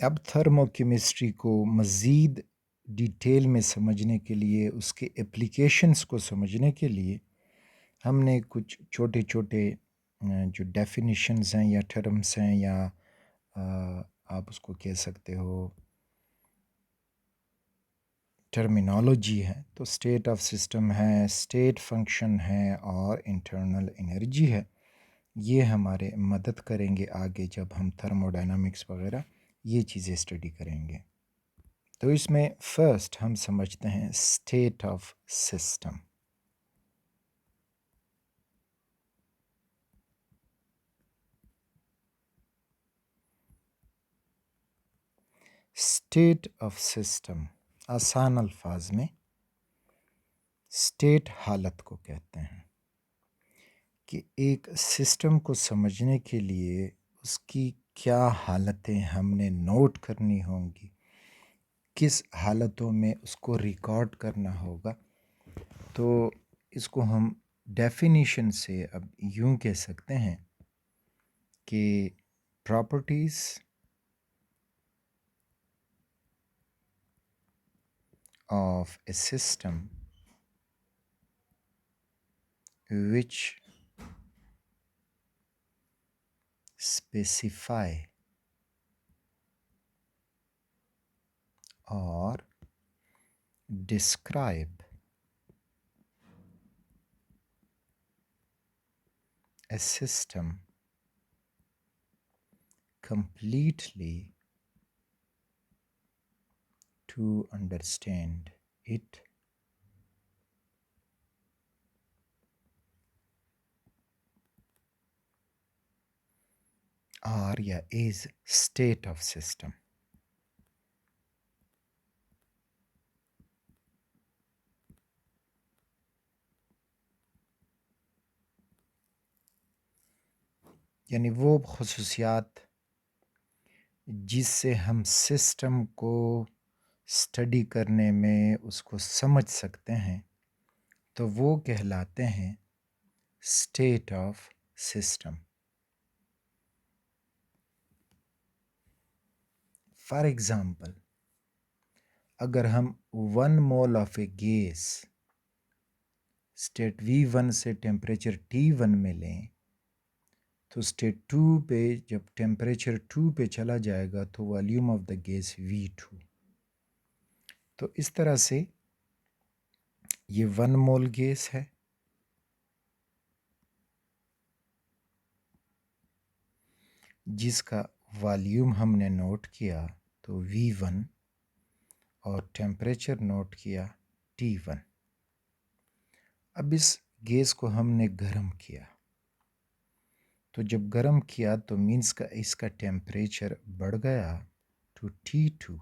अब थर्मोकेमिस्ट्री को मज़ीद डिटेल में समझने के लिए, उसके एप्लीकेशंस को समझने के लिए हमने कुछ छोटे छोटे जो डेफिनिशंस हैं या टर्म्स हैं या आप उसको कह सकते हो टर्मिनोलॉजी है, तो स्टेट ऑफ सिस्टम है, स्टेट फंक्शन है और इंटरनल एनर्जी है। ये हमारे मदद करेंगे आगे जब हम थर्मोडायनामिक्स वगैरह ये चीज़ें स्टडी करेंगे। तो इसमें फर्स्ट हम समझते हैं state of system. State of system आसान अल्फाज में स्टेट हालत को कहते हैं कि एक सिस्टम को समझने के लिए उसकी क्या हालतें हमने नोट करनी होंगी, किस हालतों में उसको रिकॉर्ड करना होगा। तो इसको हम डेफिनेशन से अब यूं कह सकते हैं कि properties of a system which specify or describe a system completely to understand it are या is state of system। यानी वो खुसूसियात जिससे हम सिस्टम को स्टडी करने में उसको समझ सकते हैं, तो वो कहलाते हैं state of system. For example, अगर हम 1 mole of a gas state V1 से टेम्परेचर T1 में लें, तो स्टेट 2 पे जब टेम्परेचर 2 पे चला जाएगा तो volume of the gas V2। तो इस तरह से ये 1 मोल गैस है, जिसका वॉल्यूम हमने नोट किया तो V1 और टेम्परेचर नोट किया T1। अब इस गैस को हमने गर्म किया, तो जब गर्म किया तो मीन्स का इसका टेम्परेचर बढ़ गया टू T2,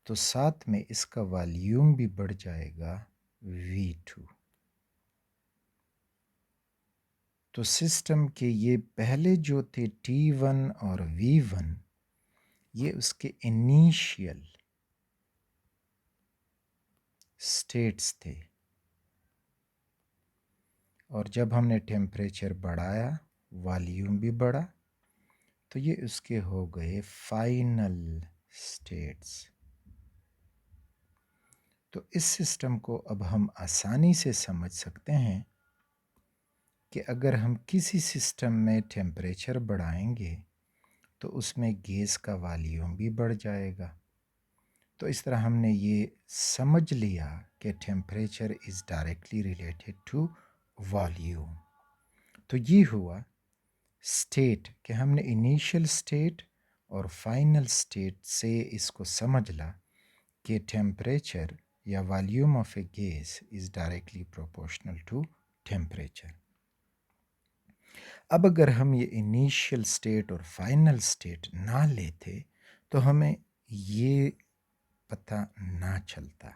तो साथ में इसका वॉल्यूम भी बढ़ जाएगा V2। तो सिस्टम के ये पहले जो थे T1 और V1, ये उसके इनिशियल स्टेट्स थे, और जब हमने टेम्परेचर बढ़ाया, वॉल्यूम भी बढ़ा, तो ये उसके हो गए फाइनल स्टेट्स। तो इस सिस्टम को अब हम आसानी से समझ सकते हैं कि अगर हम किसी सिस्टम में टेम्परेचर बढ़ाएंगे तो उसमें गैस का वॉल्यूम भी बढ़ जाएगा। तो इस तरह हमने ये समझ लिया कि temperature is directly related to volume. तो ये हुआ स्टेट कि हमने इनिशियल स्टेट और फाइनल स्टेट से इसको समझ ला कि टेम्परेचर या volume of a gas is directly proportional to temperature. अब अगर हम ये इनिशियल स्टेट और फाइनल स्टेट ना लेते तो हमें ये पता ना चलता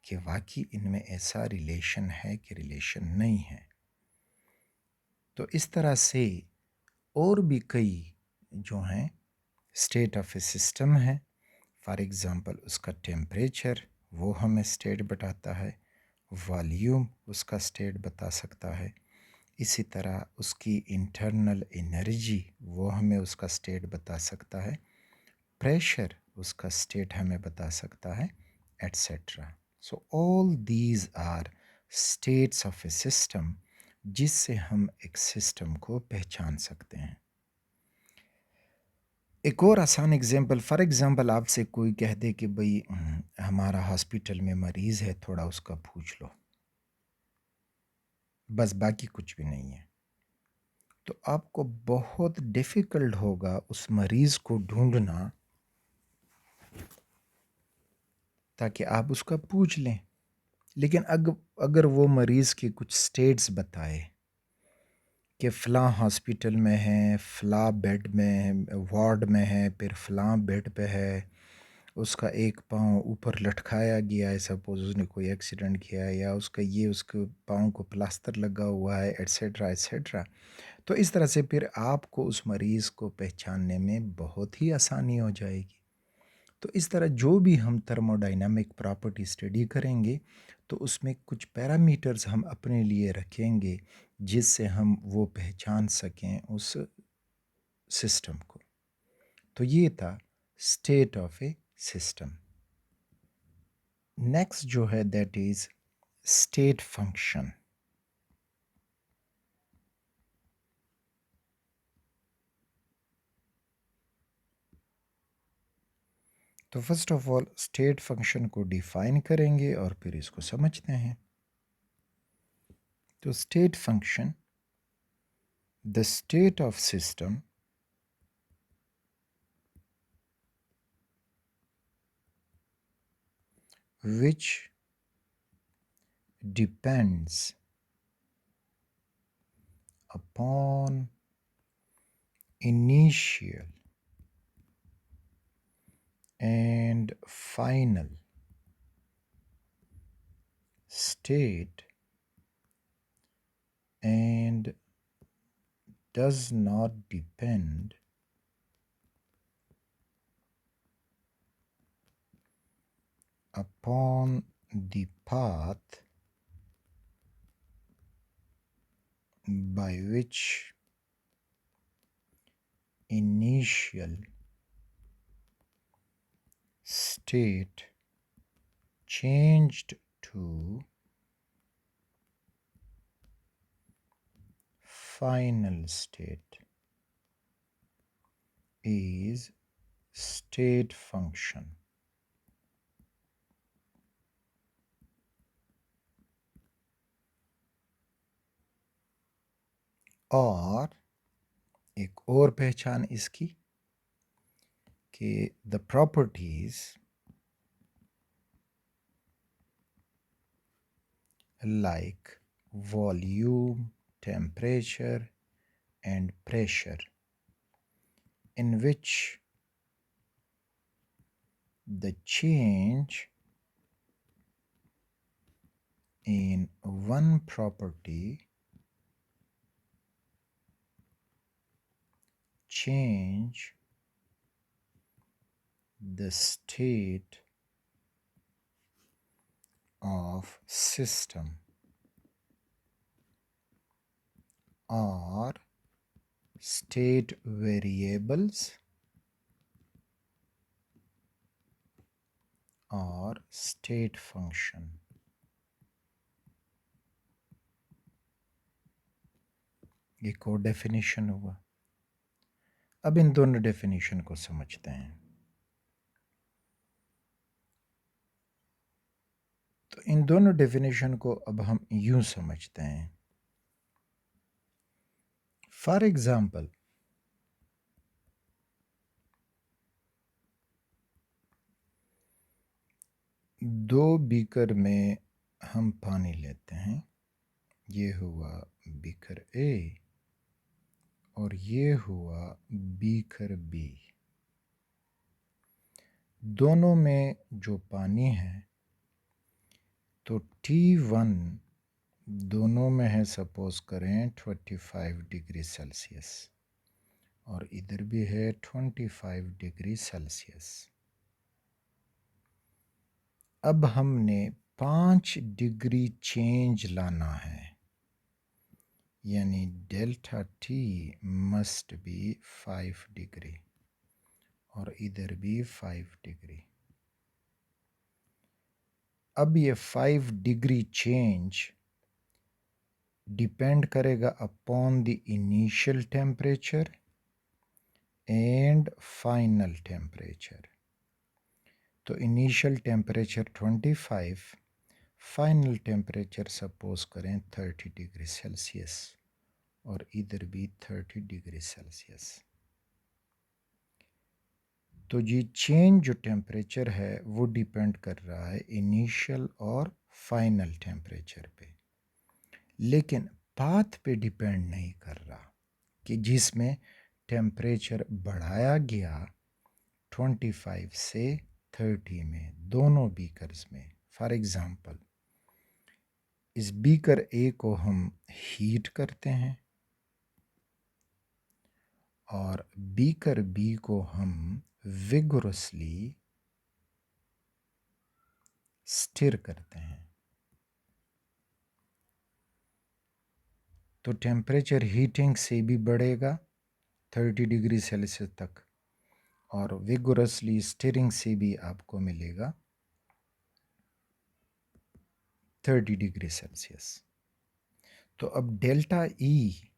कि वाकई इनमें ऐसा रिलेशन है कि रिलेशन नहीं है। तो इस तरह से और भी कई जो हैं स्टेट ऑफ ए सिस्टम है। फॉर एग्ज़ाम्पल, उसका टेम्परेचर वो हमें स्टेट बताता है, वॉल्यूम उसका स्टेट बता सकता है, इसी तरह उसकी इंटरनल एनर्जी वो हमें उसका स्टेट बता सकता है, प्रेशर उसका स्टेट हमें बता सकता है, et cetera. So all these are states of a system जिससे हम एक सिस्टम को पहचान सकते हैं. एक और आसान एग्जांपल, फॉर एग्जांपल आपसे कोई कह दे कि भाई हमारा हॉस्पिटल में मरीज़ है, थोड़ा उसका पूछ लो, बस बाकी कुछ भी नहीं है, तो आपको बहुत डिफ़िकल्ट होगा उस मरीज़ को ढूंढना ताकि आप उसका पूछ लें. लेकिन अगर वो मरीज़ के कुछ स्टेट्स बताए कि फ़लाँ हॉस्पिटल में है, फ़लाँ बेड में वार्ड में है, फिर फ़लाँ बेड पे है, उसका एक पाँव ऊपर लटकाया गया है, सपोज़ उसने कोई एक्सीडेंट किया है, या उसका ये उसके पाँव को प्लास्टर लगा हुआ है, एट्सेट्रा एट्सेट्रा. तो इस तरह से फिर आपको उस मरीज़ को पहचानने में बहुत ही आसानी हो जाएगी. तो इस तरह जो भी हम थर्मोडायनामिक प्रॉपर्टी स्टडी करेंगे तो उसमें कुछ पैरामीटर्स हम अपने लिए रखेंगे जिससे हम वो पहचान सकें उस सिस्टम को. तो ये था state of a system. Next जो है दैट इज़ स्टेट फंक्शन. तो first of all state function को डिफाइन करेंगे और फिर इसको समझते हैं. तो state function, the state of system which depends upon initial and final state and does not depend upon the path by which initial state changed to final state is state function. और एक और पहचान इसकी कि the properties like volume, temperature and pressure in which the change in one property change the state of system or state variables or state function. एक और definition हुआ. अब इन दोनों डेफिनेशन को समझते हैं. तो इन दोनों डेफिनेशन को अब हम यूं समझते हैं. फॉर एग्जाम्पल, दो बीकर में हम पानी लेते हैं. ये हुआ बीकर ए और ये हुआ बीकर बी. दोनों में जो पानी है तो T1 दोनों में है, सपोज करें 25 डिग्री सेल्सियस और इधर भी है 25 डिग्री सेल्सियस. अब हमने 5 डिग्री चेंज लाना है यानी delta T must be 5 degree और इधर भी 5 डिग्री। अब ये 5 डिग्री चेंज डिपेंड करेगा upon the initial temperature and final temperature. तो initial temperature 25, final temperature suppose करें 30 डिग्री सेल्सियस और इधर भी 30 डिग्री सेल्सियस। तो ये चेंज जो टेम्परेचर है वो डिपेंड कर रहा है इनिशियल और फाइनल टेम्परेचर पे, लेकिन पाथ पे डिपेंड नहीं कर रहा कि जिसमें टेम्परेचर बढ़ाया गया 25 से 30 में, दोनों बीकर्स में। फॉर एग्ज़ाम्पल इस बीकर ए को हम हीट करते हैं और बीकर बी को हम विगोरसली स्टिर करते हैं। तो टेम्परेचर हीटिंग से भी बढ़ेगा 30 डिग्री सेल्सियस तक और विगोरसली स्टिरिंग से भी आपको मिलेगा 30 डिग्री सेल्सियस। तो अब डेल्टा ई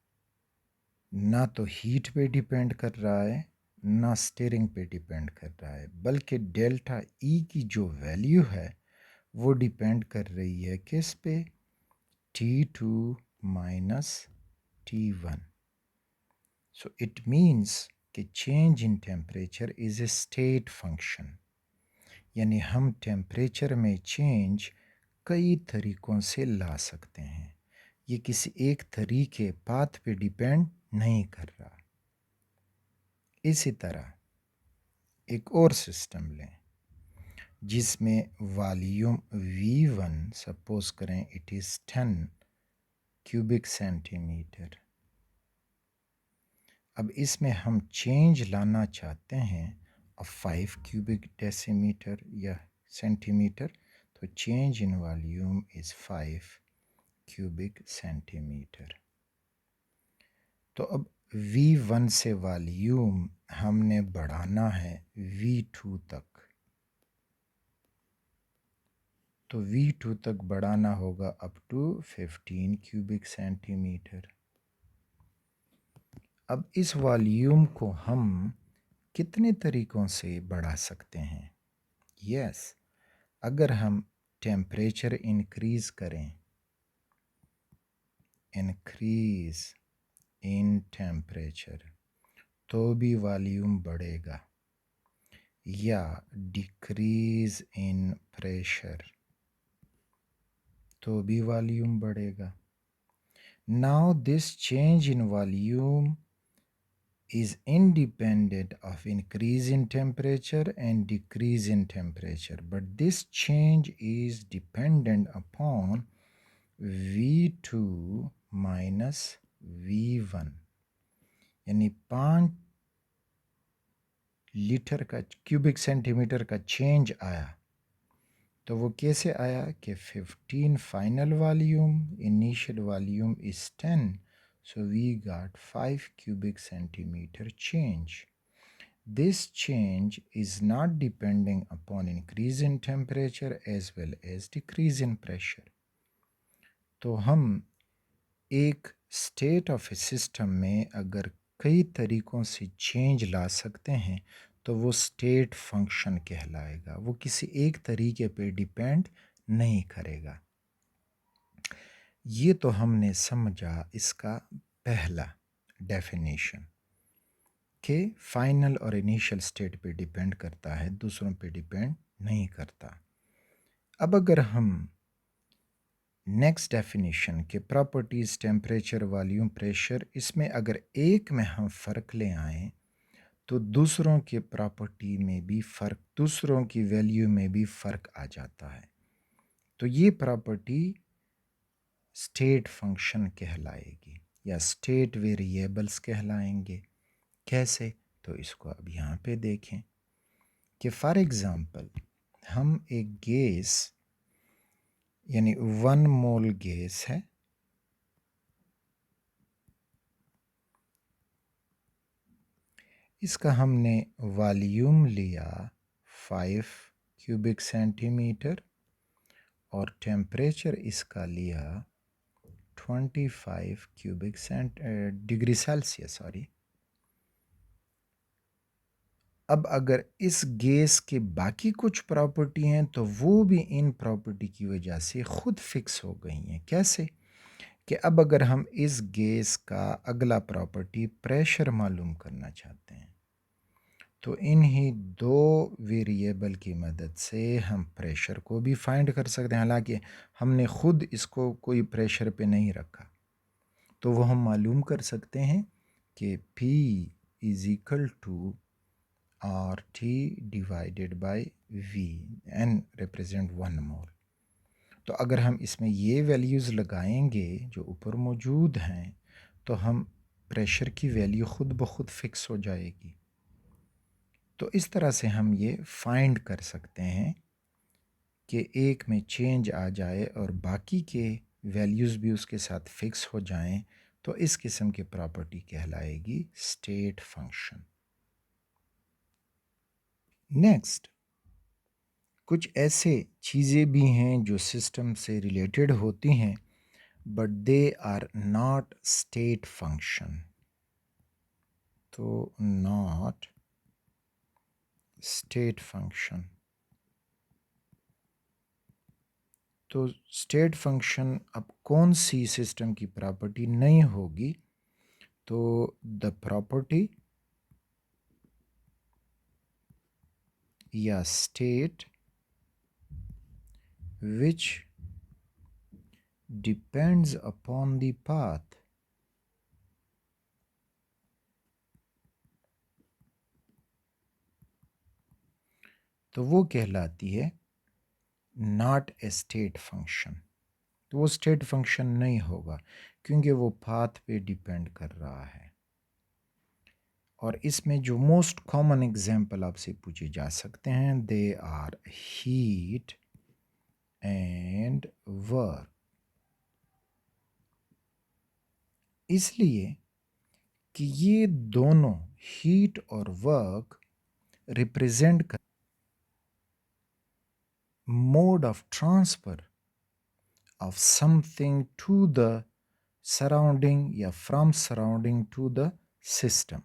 ना तो हीट पे डिपेंड कर रहा है ना स्टीयरिंग पे डिपेंड कर रहा है, बल्कि डेल्टा ई की जो वैल्यू है वो डिपेंड कर रही है किस पे, T2 minus T1। So it means कि change in temperature is a state function, यानी हम टेम्परेचर में चेंज कई तरीक़ों से ला सकते हैं। ये किसी एक तरीके पाथ पे डिपेंड नहीं कर रहा। इसी तरह एक और सिस्टम लें जिसमें वॉल्यूम V1 सपोज करें इट इज़ 10 क्यूबिक सेंटीमीटर। अब इसमें हम चेंज लाना चाहते हैं 5 क्यूबिक डेसीमीटर या सेंटीमीटर, तो change in volume is 5 cubic centimetre. तो अब V1 से वॉल्यूम हमने बढ़ाना है V2 तक, तो V2 तक बढ़ाना होगा अप टू 15 क्यूबिक सेंटीमीटर। अब इस वॉल्यूम को हम कितने तरीक़ों से बढ़ा सकते हैं? यस, अगर हम टेम्परेचर इंक्रीज़ करें, इंक्रीज़ इन टेम्परेचर, तो भी वॉल्यूम बढ़ेगा, या डिक्रीज़ इन प्रेशर तो भी वॉल्यूम बढ़ेगा। Now this change in volume is independent of increase in temperature and decrease in temperature, but this change is dependent upon V2 minus V1। यानी 5 litre का cubic centimetre का change आया, तो वो कैसे आया कि 15 final volume, initial volume is 10, so we got 5 cubic centimeter change. This change is not depending upon increase in temperature as well as decrease in pressure. तो हम एक स्टेट ऑफ ए सिस्टम में अगर कई तरीक़ों से चेंज ला सकते हैं तो वो स्टेट फंक्शन कहलाएगा, वो किसी एक तरीके पे डिपेंड नहीं करेगा। ये तो हमने समझा इसका पहला डेफिनेशन कि फाइनल और इनिशियल स्टेट पे डिपेंड करता है, दूसरों पे डिपेंड नहीं करता। अब अगर हम नेक्स्ट डेफिनेशन के प्रॉपर्टीज़ टेम्परेचर, वॉल्यूम, प्रेशर, इसमें अगर एक में हम फ़र्क ले आएँ तो दूसरों के प्रॉपर्टी में भी फ़र्क, दूसरों की वैल्यू में भी फ़र्क आ जाता है। तो ये प्रॉपर्टी स्टेट फंक्शन कहलाएगी या स्टेट वेरिएबल्स कहलाएंगे। कैसे? तो इसको अब यहाँ पे देखें कि फॉर एग्ज़ाम्पल हम एक गैस यानी 1 मोल गैस है इसका हमने वॉल्यूम लिया 5 क्यूबिक सेंटीमीटर और टेम्परेचर इसका लिया 25 क्यूबिक डिग्री सेल्सियस सॉरी। अब अगर इस गैस के बाकी कुछ प्रॉपर्टी हैं तो वो भी इन प्रॉपर्टी की वजह से खुद फिक्स हो गई हैं। कैसे कि अब अगर हम इस गैस का अगला प्रॉपर्टी प्रेशर मालूम करना चाहते हैं तो इन्हीं दो वेरिएबल की मदद से हम प्रेशर को भी फाइंड कर सकते हैं। हालांकि हमने खुद इसको कोई प्रेशर पे नहीं रखा, तो वो हम मालूम कर सकते हैं कि P is equal to R T divided by V, N represent 1 mole. तो अगर हम इसमें ये वैल्यूज़ लगाएंगे जो ऊपर मौजूद हैं तो हम प्रेशर की वैल्यू खुद ब खुद फिक्स हो जाएगी। तो इस तरह से हम ये फाइंड कर सकते हैं कि एक में चेंज आ जाए और बाकी के वैल्यूज़ भी उसके साथ फिक्स हो जाएं, तो इस किस्म की प्रॉपर्टी कहलाएगी स्टेट फंक्शन। नेक्स्ट, कुछ ऐसे चीज़ें भी हैं जो सिस्टम से रिलेटेड होती हैं but they are not state function. तो नॉट स्टेट फंक्शन। तो स्टेट फंक्शन अब कौन सी सिस्टम की प्रॉपर्टी नहीं होगी? तो द प्रॉपर्टी या state which depends upon the path तो वो कहलाती है नॉट ए स्टेट फंक्शन। तो वो स्टेट फंक्शन नहीं होगा क्योंकि वो पाथ पे डिपेंड कर रहा है। और इसमें जो मोस्ट कॉमन एग्जांपल आपसे पूछे जा सकते हैं they are heat and work. इसलिए कि ये दोनों हीट और वर्क रिप्रेजेंट कर mode of transfer of something to the surrounding या from surrounding to the system।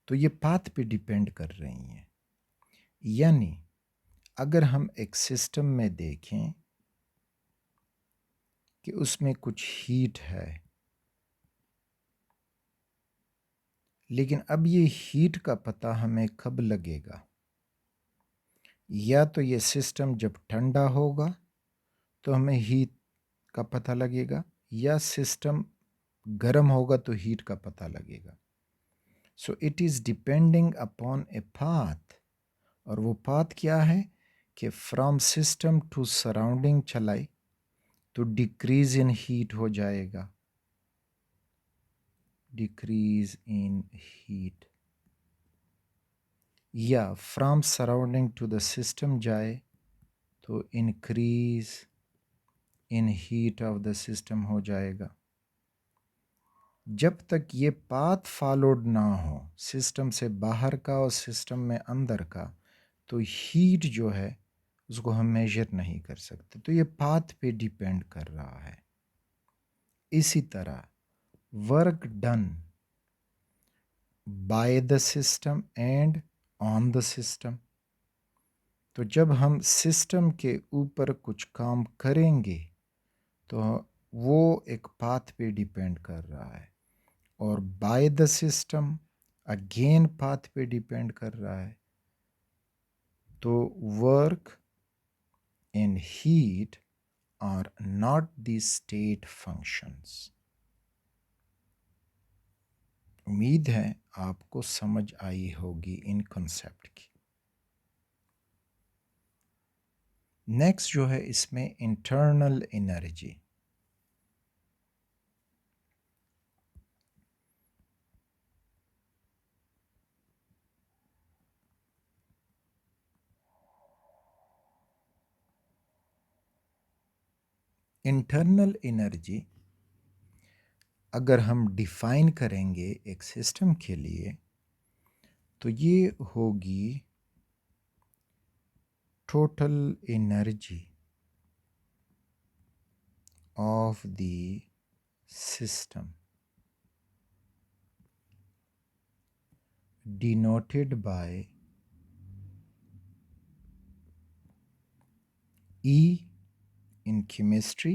तो ये पाथ पे डिपेंड कर रही हैं। यानी अगर हम एक सिस्टम में देखें कि उसमें कुछ हीट है, लेकिन अब ये हीट का पता हमें कब लगेगा? या तो ये सिस्टम जब ठंडा होगा तो हमें हीट का पता लगेगा, या सिस्टम गर्म होगा तो हीट का पता लगेगा। So it is depending upon a path. और वो पाथ क्या है कि फ्रॉम सिस्टम टू सराउंडिंग चलाए तो डिक्रीज इन हीट हो जाएगा, डिक्रीज इन हीट। या from surrounding to the system जाए तो increase in heat of the system हो जाएगा। जब तक ये पाथ फॉलोड ना हो सिस्टम से बाहर का और सिस्टम में अंदर का, तो हीट जो है उसको हम मेजर नहीं कर सकते। तो ये पाथ पे डिपेंड कर रहा है। इसी तरह work done by the system and on the system. तो जब हम सिस्टम के ऊपर कुछ काम करेंगे तो वो एक पाथ पे डिपेंड कर रहा है, और by the system again path पे डिपेंड कर रहा है। तो work and heat are not the state functions. उम्मीद है आपको समझ आई होगी इन कॉन्सेप्ट की। नेक्स्ट जो है इसमें इंटरनल एनर्जी। इंटरनल एनर्जी अगर हम डिफाइन करेंगे एक सिस्टम के लिए तो ये होगी total energy of the system denoted by E in chemistry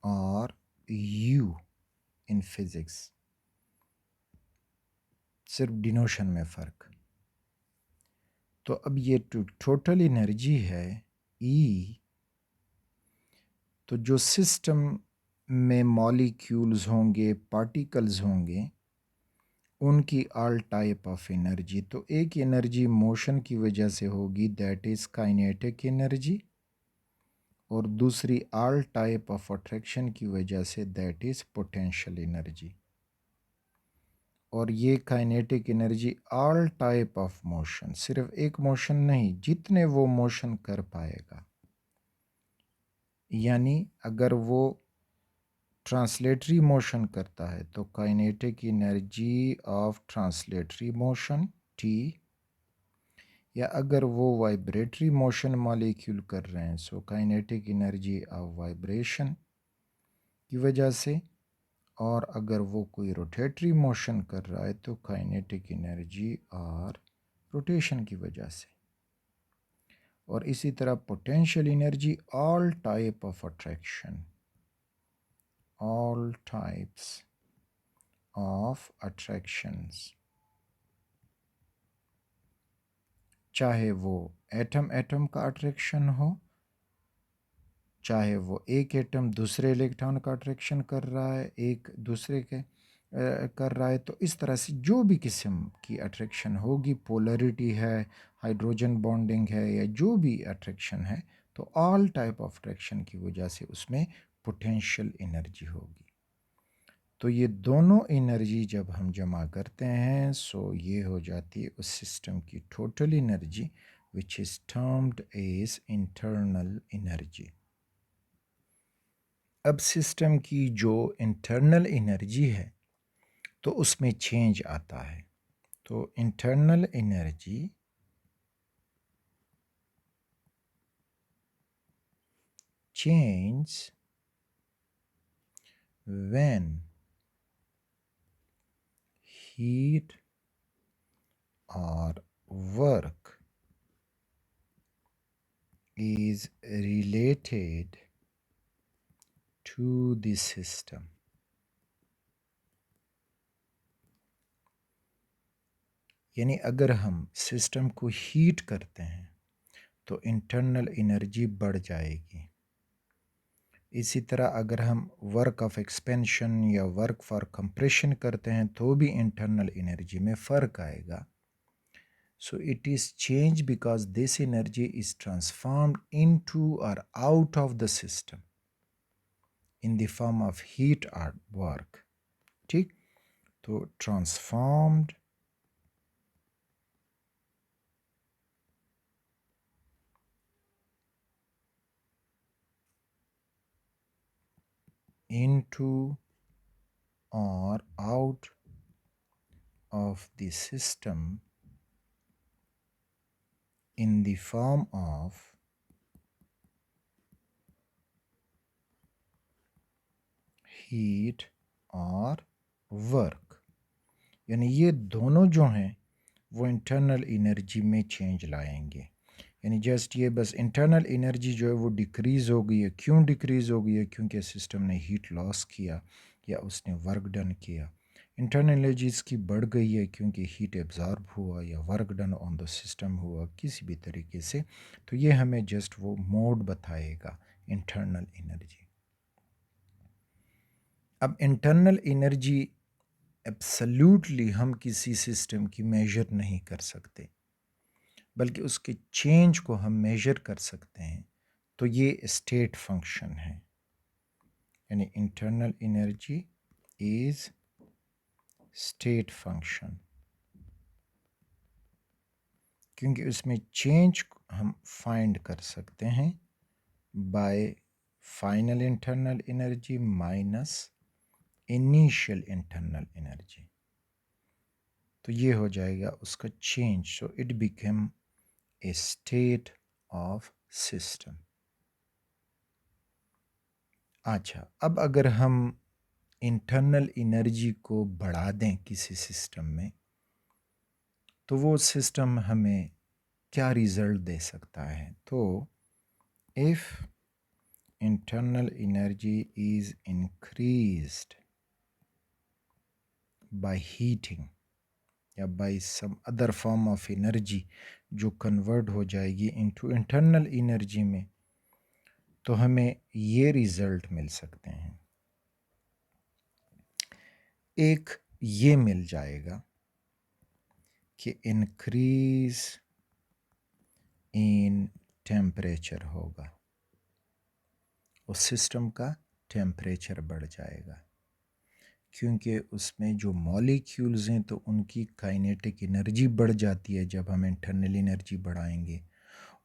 और U in physics, सिर्फ डिनोशन में फ़र्क। तो अब ये टोटल एनर्जी है E, तो जो सिस्टम में मॉलिक्यूल्स होंगे, पार्टिकल्स होंगे, उनकी ऑल टाइप ऑफ एनर्जी, तो एक एनर्जी मोशन की वजह से होगी, दैट इज़ काइनेटिक एनर्जी, और दूसरी ऑल टाइप ऑफ अट्रैक्शन की वजह say that is potential energy. और ये kinetic energy all type of motion, सिर्फ एक मोशन नहीं, जितने वो मोशन कर पाएगा, यानी अगर वो ट्रांसलेटरी मोशन करता है तो kinetic energy of translatory motion T, या अगर वो वाइब्रेटरी मोशन मॉलिक्यूल कर रहे हैं so kinetic energy of vibration की वजह से, और अगर वो कोई रोटेटरी मोशन कर रहा है तो काइनेटिक एनर्जी और रोटेशन की वजह से। और इसी तरह potential energy all type of attraction, all types of attractions, चाहे वो एटम एटम का अट्रैक्शन हो, चाहे वो एक एटम दूसरे इलेक्ट्रॉन का अट्रैक्शन कर रहा है, एक दूसरे के कर रहा है, तो इस तरह से जो भी किस्म की अट्रैक्शन होगी, पोलरिटी है, हाइड्रोजन बॉन्डिंग है, या जो भी अट्रैक्शन है, तो ऑल टाइप ऑफ अट्रैक्शन की वजह से उसमें पोटेंशियल एनर्जी होगी। तो ये दोनों एनर्जी जब हम जमा करते हैं सो ये हो जाती है उस सिस्टम की total energy, which is termed as internal energy. अब सिस्टम की जो इंटरनल एनर्जी है तो उसमें चेंज आता है। तो internal energy change when heat और work is related to the system। यानी अगर हम सिस्टम को हीट करते हैं तो इंटरनल एनर्जी बढ़ जाएगी। इसी तरह अगर हम वर्क ऑफ एक्सपेंशन या वर्क फॉर कंप्रेशन करते हैं तो भी इंटरनल एनर्जी में फ़र्क आएगा। So it is changed because this energy is transformed into or out of the system in the form of heat or work। ठीक, तो transformed into or out of the system in the form of heat और work. यानी ये दोनों जो हैं वो internal energy में चेंज लाएंगे। यानी जस्ट ये बस इंटरनल एनर्जी जो है वो डिक्रीज़ हो गई है। क्यों डिक्रीज़ हो गई है? क्योंकि सिस्टम ने हीट लॉस किया या उसने वर्क डन किया। इंटरनल एनर्जी इसकी बढ़ गई है क्योंकि हीट एब्जॉर्ब हुआ या work done on the system हुआ किसी भी तरीके से। तो ये हमें जस्ट वो मोड बताएगा इंटरनल एनर्जी। अब इंटरनल एनर्जी एब्सल्यूटली हम किसी सिस्टम की मेजर नहीं कर सकते, बल्कि उसके चेंज को हम मेजर कर सकते हैं। तो ये स्टेट फंक्शन है, यानी internal energy is state function, क्योंकि उसमें चेंज हम फाइंड कर सकते हैं bye final internal energy minus initial internal energy. तो ये हो जाएगा उसका change, so it become a state of system. अच्छा, अब अगर हम इंटरनल एनर्जी को बढ़ा दें किसी सिस्टम में, तो वो सिस्टम हमें क्या रिजल्ट दे सकता है? तो if internal energy is increased by heating या by some other form of energy जो कन्वर्ट हो जाएगी into internal energy में, तो हमें ये रिजल्ट मिल सकते हैं। एक ये मिल जाएगा कि इंक्रीज इन टेम्परेचर होगा, उस सिस्टम का टेम्परेचर बढ़ जाएगा, क्योंकि उसमें जो मॉलिक्यूल्स हैं तो उनकी काइनेटिक एनर्जी बढ़ जाती है जब हम इंटरनल एनर्जी बढ़ाएंगे,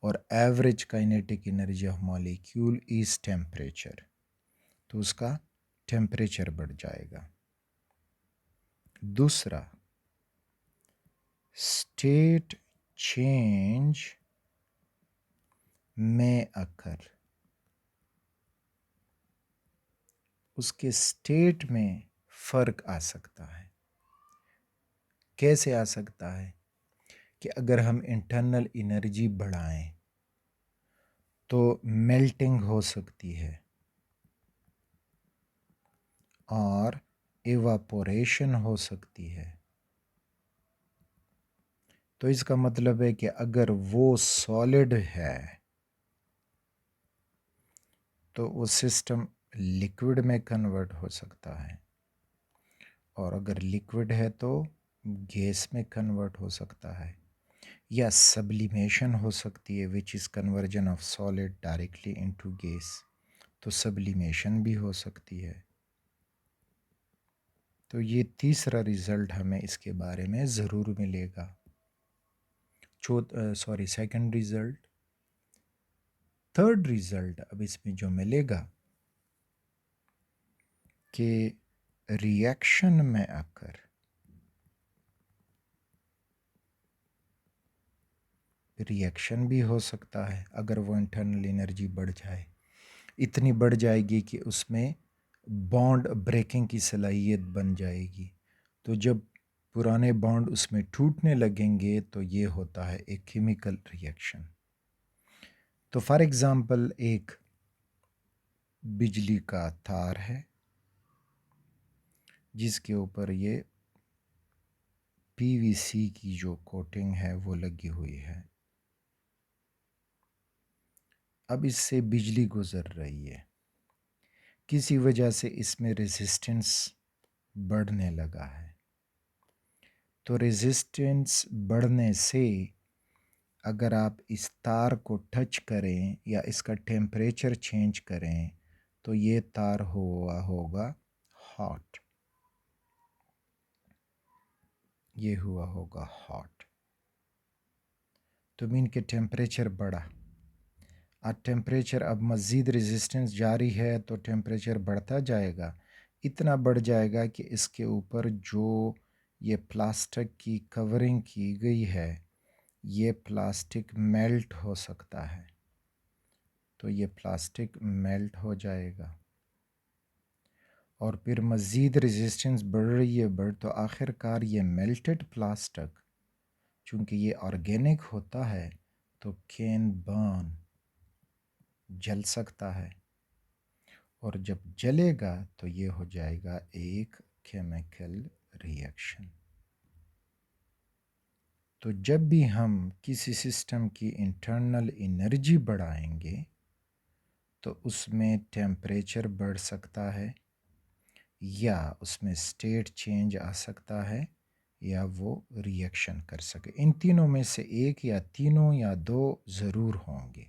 और average kinetic energy of molecule is temperature, तो उसका टेम्परेचर बढ़ जाएगा। दूसरा, स्टेट चेंज में अकर, उसके स्टेट में फ़र्क आ सकता है। कैसे आ सकता है? कि अगर हम इंटरनल एनर्जी बढ़ाएं तो मेल्टिंग हो सकती है और इवापोरेशन हो सकती है। तो इसका मतलब है कि अगर वो सॉलिड है तो वो सिस्टम लिक्विड में कन्वर्ट हो सकता है, और अगर लिक्विड है तो गैस में कन्वर्ट हो सकता है, या सब्लिमेशन हो सकती है which is conversion of solid directly into gas, तो सब्लिमेशन भी हो सकती है। तो ये तीसरा रिज़ल्ट हमें इसके बारे में ज़रूर मिलेगा। Second result. थर्ड रिज़ल्ट अब इसमें जो मिलेगा कि रिएक्शन में आकर रिएक्शन भी हो सकता है। अगर वो इंटरनल एनर्जी बढ़ जाए, इतनी बढ़ जाएगी कि उसमें बॉन्ड ब्रेकिंग की सलाहियत बन जाएगी, तो जब पुराने बॉन्ड उसमें टूटने लगेंगे तो ये होता है एक केमिकल रिएक्शन। तो फॉर एग्ज़ाम्पल, एक बिजली का तार है जिसके ऊपर ये पीवीसी की जो कोटिंग है वो लगी हुई है। अब इससे बिजली गुजर रही है, किसी वजह से इसमें रेजिस्टेंस बढ़ने लगा है। तो रेजिस्टेंस बढ़ने से अगर आप इस तार को टच करें या इसका टेम्परेचर चेंज करें तो ये तार होगा हॉट, ये हुआ होगा हॉट। तो मीन के टेम्परेचर बढ़ा, और टेम्परेचर अब मज़ीद रेजिस्टेंस जारी है तो टेम्परेचर बढ़ता जाएगा, इतना बढ़ जाएगा कि इसके ऊपर जो ये प्लास्टिक की कवरिंग की गई है ये प्लास्टिक मेल्ट हो सकता है। तो ये प्लास्टिक मेल्ट हो जाएगा और फिर मज़ीद रेजिस्टेंस बढ़ रही है तो आखिरकार ये मेल्टेड प्लास्टिक, चूँकि ये ऑर्गेनिक होता है तो कैन बर्न, जल सकता है, और जब जलेगा तो ये हो जाएगा एक केमिकल रिएक्शन। तो जब भी हम किसी सिस्टम की इंटरनल एनर्जी बढ़ाएंगे तो उसमें टेम्परेचर बढ़ सकता है, या उसमें स्टेट चेंज आ सकता है, या वो रिएक्शन कर सके। इन तीनों में से एक या तीनों या दो ज़रूर होंगे।